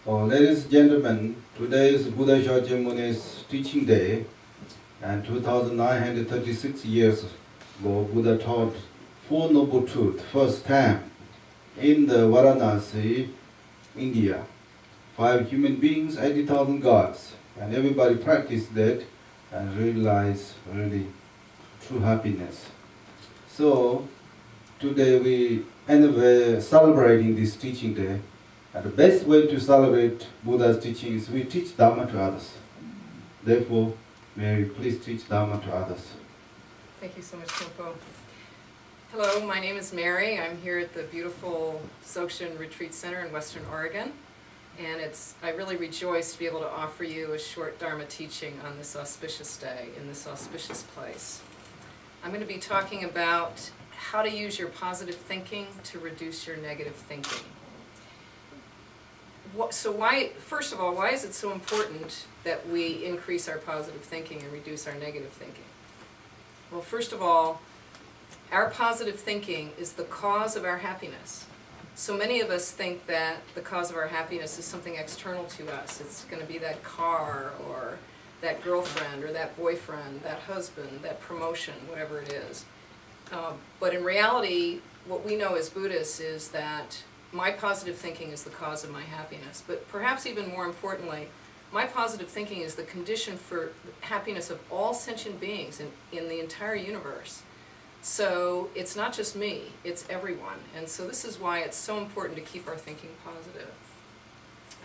Ladies and gentlemen, today is Buddha Shakyamuni's teaching day, and 2,936 years ago, Buddha taught Four Noble Truths first time in the Varanasi, India. 5 human beings, 80,000 gods, and everybody practiced that and realized really true happiness. So today we're celebrating this teaching day. And the best way to celebrate Buddha's teaching is we teach Dharma to others. Therefore, Mary, please teach Dharma to others. Thank you so much, Khenpo. Hello, my name is Mary. I'm here at the beautiful Dzogchen Retreat Center in Western Oregon. And I really rejoice to be able to offer you a short Dharma teaching on this auspicious day, in this auspicious place. I'm going to be talking about how to use your positive thinking to reduce your negative thinking. First of all, why is it so important that we increase our positive thinking and reduce our negative thinking? Well, first of all, our positive thinking is the cause of our happiness. So many of us think that the cause of our happiness is something external to us. It's going to be that car, or that girlfriend, or that boyfriend, that husband, that promotion, whatever it is. But in reality, what we know as Buddhists is that my positive thinking is the cause of my happiness. But perhaps even more importantly, my positive thinking is the condition for the happiness of all sentient beings in the entire universe. So it's not just me, it's everyone. And so this is why it's so important to keep our thinking positive.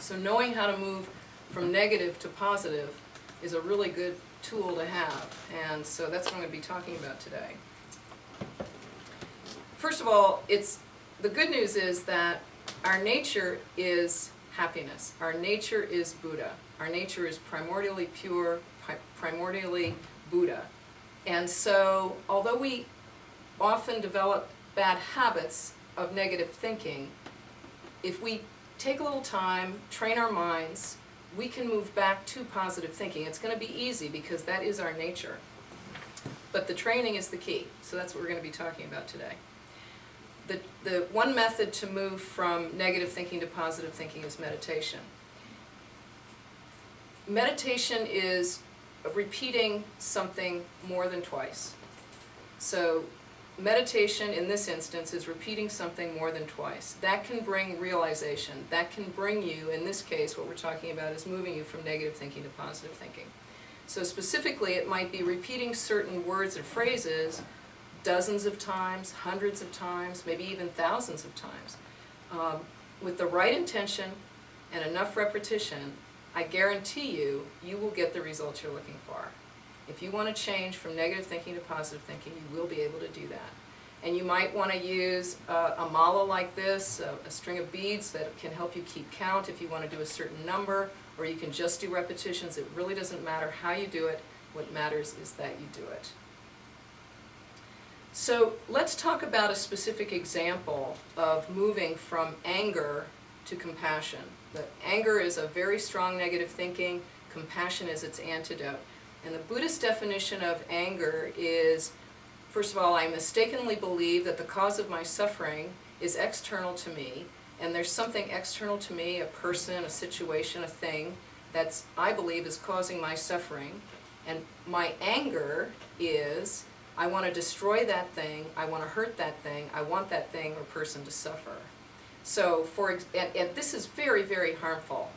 So knowing how to move from negative to positive is a really good tool to have. And so that's what I'm going to be talking about today. First of all, the good news is that our nature is happiness. Our nature is Buddha. Our nature is primordially pure, primordially Buddha. And so, although we often develop bad habits of negative thinking, if we take a little time, train our minds, we can move back to positive thinking. It's going to be easy because that is our nature. But the training is the key. So that's what we're going to be talking about today. The one method to move from negative thinking to positive thinking is meditation. Meditation is repeating something more than twice. So meditation in this instance is repeating something more than twice. That can bring realization. That can bring you, in this case, what we're talking about is moving you from negative thinking to positive thinking. So specifically, it might be repeating certain words or phrases dozens of times, hundreds of times, maybe even thousands of times. With the right intention and enough repetition, I guarantee you, you will get the results you're looking for. If you want to change from negative thinking to positive thinking, you will be able to do that. And you might want to use a mala like this, a string of beads that can help you keep count if you want to do a certain number, or you can just do repetitions. It really doesn't matter how you do it. What matters is that you do it. So let's talk about a specific example of moving from anger to compassion. Anger is a very strong negative thinking. Compassion is its antidote. And the Buddhist definition of anger is, first of all, I mistakenly believe that the cause of my suffering is external to me, and there's something external to me, a person, a situation, a thing, that I believe is causing my suffering. And my anger is, I want to destroy that thing, I want to hurt that thing, I want that thing or person to suffer. So, and this is very, very harmful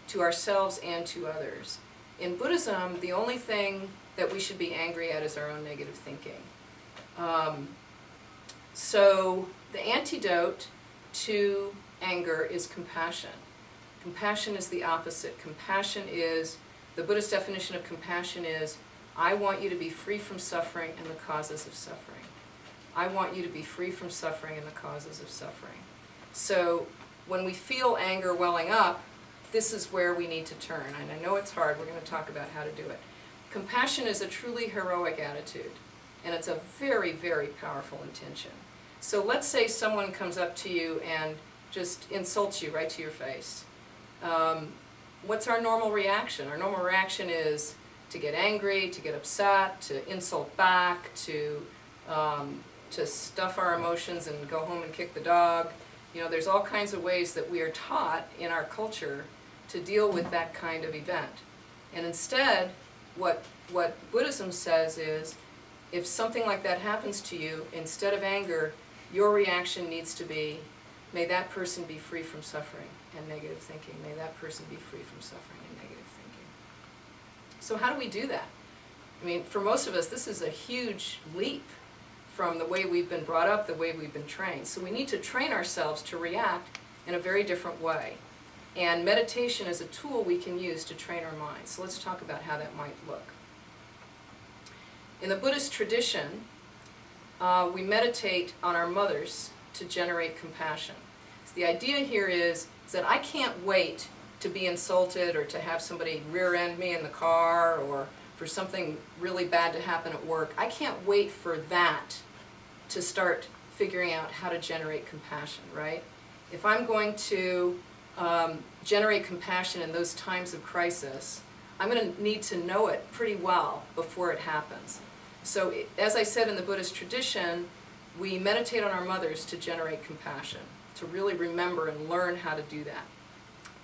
to ourselves and to others. In Buddhism, the only thing that we should be angry at is our own negative thinking. So the antidote to anger is compassion. Compassion is the opposite. The Buddhist definition of compassion is, I want you to be free from suffering and the causes of suffering. I want you to be free from suffering and the causes of suffering. So when we feel anger welling up, this is where we need to turn. And I know it's hard. We're going to talk about how to do it. Compassion is a truly heroic attitude, and it's a very, very powerful intention. So let's say someone comes up to you and just insults you right to your face. What's our normal reaction? Our normal reaction is to get angry, to get upset, to insult back, to stuff our emotions and go home and kick the dog. You know, there's all kinds of ways that we are taught in our culture to deal with that kind of event. And instead, what Buddhism says is, if something like that happens to you, instead of anger, your reaction needs to be, may that person be free from suffering and negative thinking. May that person be free from suffering and negative thinking. So how do we do that? I mean, for most of us, this is a huge leap from the way we've been brought up, the way we've been trained. So we need to train ourselves to react in a very different way. And meditation is a tool we can use to train our minds. So let's talk about how that might look. In the Buddhist tradition, we meditate on our mothers to generate compassion. So the idea here is that I can't wait to be insulted or to have somebody rear-end me in the car or for something really bad to happen at work. I can't wait for that to start figuring out how to generate compassion, right? If I'm going to generate compassion in those times of crisis, I'm going to need to know it pretty well before it happens. So, as I said, in the Buddhist tradition, we meditate on our mothers to generate compassion, to really remember and learn how to do that.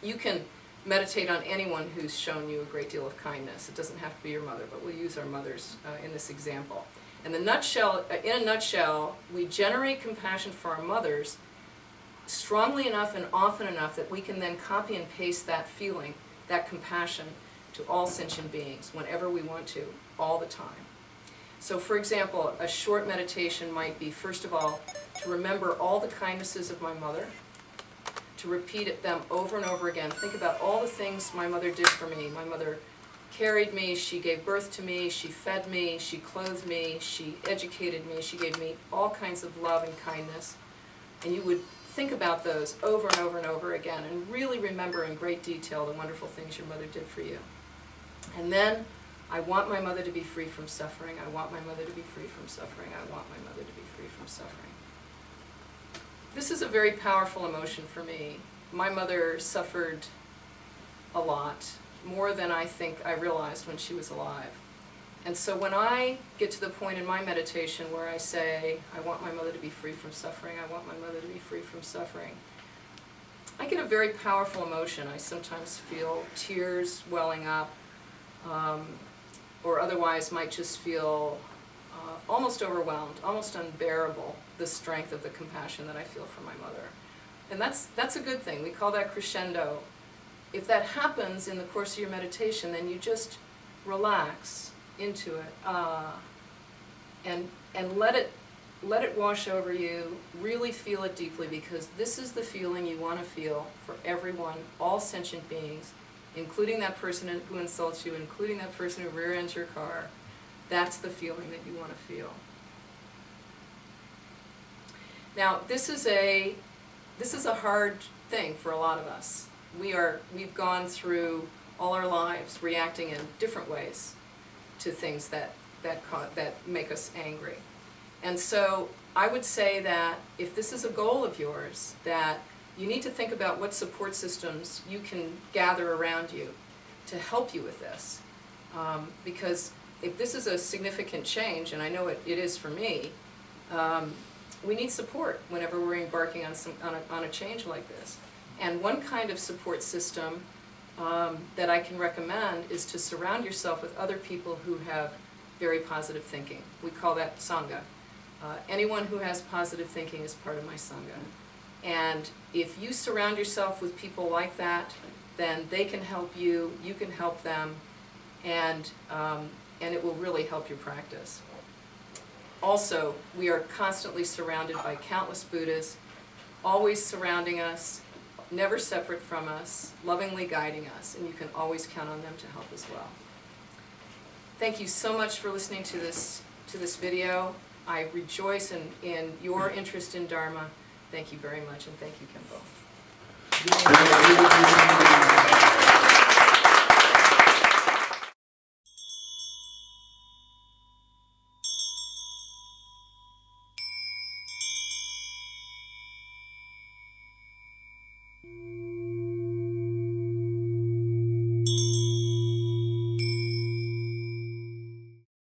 You can meditate on anyone who's shown you a great deal of kindness. It doesn't have to be your mother, but we'll use our mothers in this example. In a nutshell, we generate compassion for our mothers strongly enough and often enough that we can then copy and paste that feeling, that compassion, to all sentient beings whenever we want to, all the time. So for example, a short meditation might be, first of all, to remember all the kindnesses of my mother, to repeat them over and over again. Think about all the things my mother did for me. My mother carried me, she gave birth to me, she fed me, she clothed me, she educated me, she gave me all kinds of love and kindness. And you would think about those over and over and over again and really remember in great detail the wonderful things your mother did for you. And then, I want my mother to be free from suffering. I want my mother to be free from suffering. I want my mother to be free from suffering. This is a very powerful emotion for me. My mother suffered a lot, more than I think I realized when she was alive. And so when I get to the point in my meditation where I say, I want my mother to be free from suffering, I want my mother to be free from suffering, I get a very powerful emotion. I sometimes feel tears welling up, or otherwise might just feel almost overwhelmed, almost unbearable, the strength of the compassion that I feel for my mother. And that's a good thing. We call that crescendo. If that happens in the course of your meditation, then you just relax into it and let it wash over you. Really feel it deeply, because this is the feeling you want to feel for everyone, all sentient beings, including that person who insults you, including that person who rear-ends your car. That's the feeling that you want to feel. Now, this is a hard thing for a lot of us. We've gone through all our lives reacting in different ways to things that make us angry. And so I would say that if this is a goal of yours, that you need to think about what support systems you can gather around you to help you with this. Because if this is a significant change, and I know it is for me, we need support whenever we're embarking on a change like this. And one kind of support system that I can recommend is to surround yourself with other people who have very positive thinking. We call that Sangha. Anyone who has positive thinking is part of my Sangha. And if you surround yourself with people like that, then they can help you, you can help them, and it will really help your practice. Also, we are constantly surrounded by countless Buddhas, always surrounding us, never separate from us, lovingly guiding us, and you can always count on them to help as well. Thank you so much for listening to this video. I rejoice in your interest in Dharma. Thank you very much, and thank you, Kimbo.